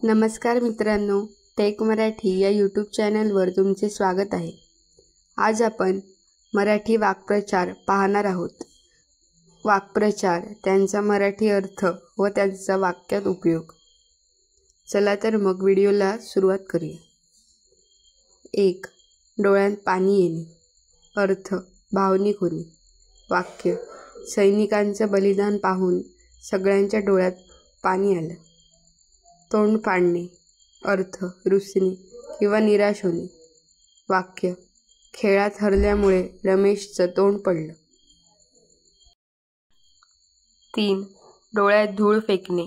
नमस्कार मित्रांनो, टेक मराठी या यूट्यूब चॅनलवर तुमचे स्वागत आहे। आज आपण मराठी वाक्प्रचार पाहणार आहोत। वाक्प्रचार, त्यांचा मराठी अर्थ व त्यांचा वाक्यात उपयोग। चला तर मग व्हिडिओला सुरुवात करूया। 1. डोळ्यात पाणी येणे। अर्थ, भावनिक होणे। वाक्य, सैनिकांचं बलिदान पाहून सगळ्यांच्या डोळ्यात पाणी आलं। तोंड फाडणे। अर्थ, रुसणे किंवा निराश होणे। वाक्य, खेळात हरल्यामुळे रमेशचं तोंड पडलं। 3. डोळ्यात धूळ फेकणे।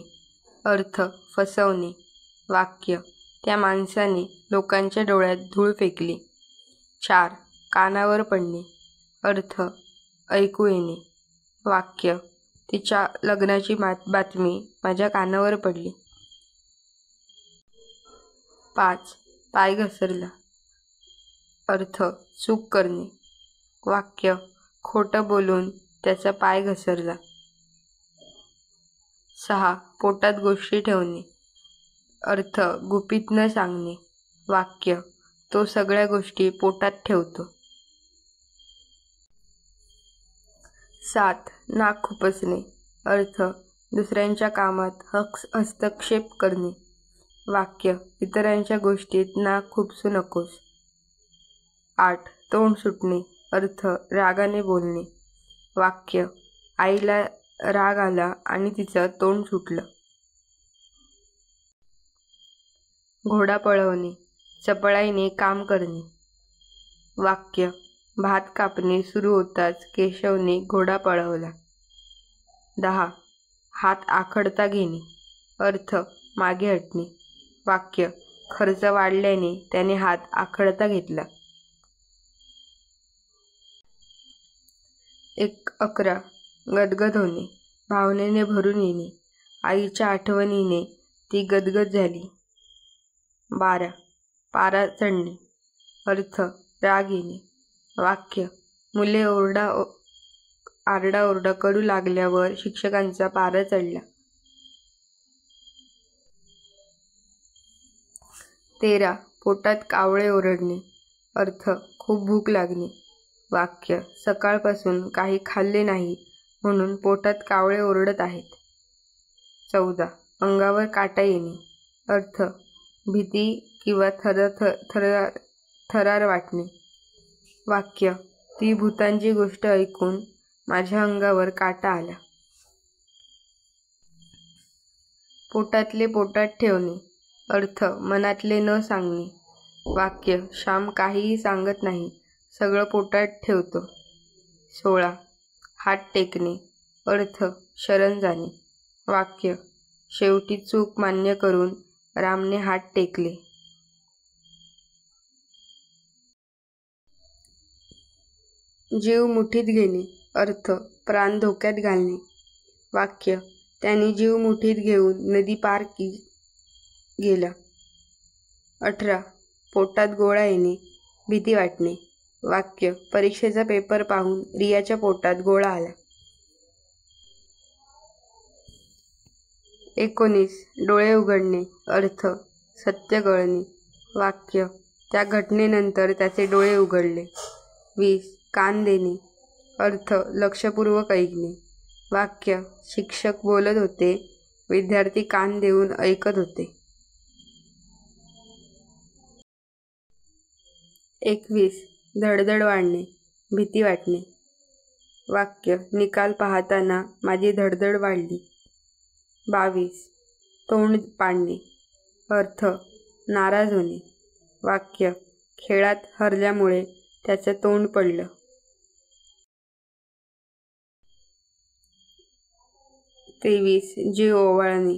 अर्थ, फसवणे। वाक्य, त्या माणसाने लोकांच्या डोळ्यात धूळ फेकली। 4. कानावर पडणे। अर्थ, ऐकू येणे। वाक्य, तिच्या लग्नाची बातमी माझ्या कानावर पडली। 5. पाय घसरला। अर्थ, चूक करणे। वाक्य, खोटं बोलून त्याचा पाय घसरला। 6. पोटात गोष्टी ठेवणे। अर्थ, गुपित न सांगणे। वाक्य, तो सगळ्या गोष्टी पोटात ठेवतो। 7. नाक खुपसणे। अर्थ, दुसऱ्यांच्या कामात हस्तक्षेप करणे। वाक्य, इतरांच्या गोष्टीत नाक खुपसू नकोस। 8. तोंड सुटणे। अर्थ, रागाने बोलणे। वाक्य, आईला राग आला आणि तिचं तोंड सुटलं। घोडा पळवणे। चपळाईने काम करणे। वाक्य, भात कापणे सुरू होताच केशवने घोडा पळवला। 10. हात आखडता घेणे। अर्थ, मागे हटणे। वाक्य, खर्च वाढल्याने त्याने हात आखडता घेतला। 11. गदगद होणे। भावनेने भरून येणे। आईच्या आठवणीने ती गदगद झाली। 12. पारा चढणे। अर्थ, राग येणे। वाक्य, मुले आरडाओरडा करू लागल्यावर शिक्षकांचा पारा चढला। 13. पोटात कावळे ओरडणे। अर्थ, खूप भूक लागणे। वाक्य, सकाळपासून काही खाल्ले नाही म्हणून पोटात कावळे ओरडत आहेत। 14. अंगावर काटा येणे। अर्थ, भीती किंवा थरार वाटणे। वाक्य, ती भूतांची गोष्ट ऐकून माझ्या अंगावर काटा आला। पोटातले पोटात ठेवणे। अर्थ, मनातले न सांगणे। वाक्य, श्याम काहीही सांगत नाही, सगळं पोटात ठेवतो। 16. हात टेकणे। अर्थ, शरण जाणे। वाक्य, शेवटी चूक मान्य करून रामने हात टेकले। जीव मुठीत घेणे। अर्थ, प्राण धोक्यात घालणे। वाक्य, त्याने जीव मुठीत घेऊन नदी पार गेला। 18. पोटात गोळा येणे। भीती वाटणे। वाक्य, परीक्षेचा पेपर पाहून रियाच्या पोटात गोळा आला। 19. डोळे उघडणे। अर्थ, सत्य कळणे। वाक्य, त्या घटनेनंतर त्याचे डोळे उघडले। 20. कान देणे। अर्थ, लक्षपूर्वक ऐकणे। वाक्य, शिक्षक बोलत होते, विद्यार्थी कान देऊन ऐकत होते। 21. धडधड वाढणे। भीती वाटणे। वाक्य, निकाल पाहताना माझी धडधड वाढली। 22. तोंड पाडणे। अर्थ, नाराज होणे। वाक्य, खेळात हरल्यामुळे त्याचं तोंड पडलं। 23. जीव ओवाळणे।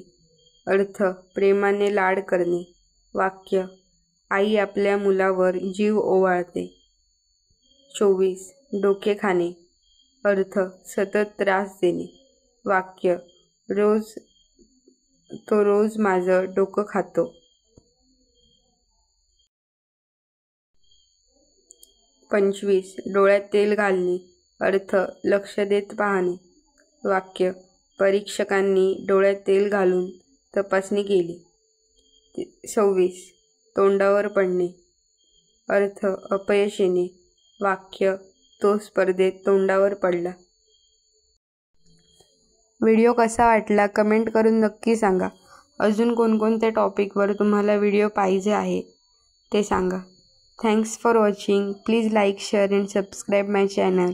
अर्थ, प्रेमाने लाड करणे। वाक्य, आई आपल्या मुलावर जीव ओवाळते। 24. डोके खाणे। अर्थ, सतत त्रास देणे। वाक्य, तो रोज माझं डोकं खातो। 25. डोळ्यात तेल घालणे। अर्थ, लक्ष देत पाहणे। वाक्य, परीक्षकांनी डोळ्यात तेल घालून तपासणी केली। 26. तोंडावर पडणे. अर्थ अपयश येणे. वाक्य तो स्पर्धेत तोंडावर पडला. व्हिडिओ कसा वाटला कमेंट करून नक्की सांगा. अजून कोणकोणत्या टॉपिकवर तुम्हाला व्हिडिओ पाहिजे आहे ते सांगा. Thanks for watching. Please like, share and subscribe my channel.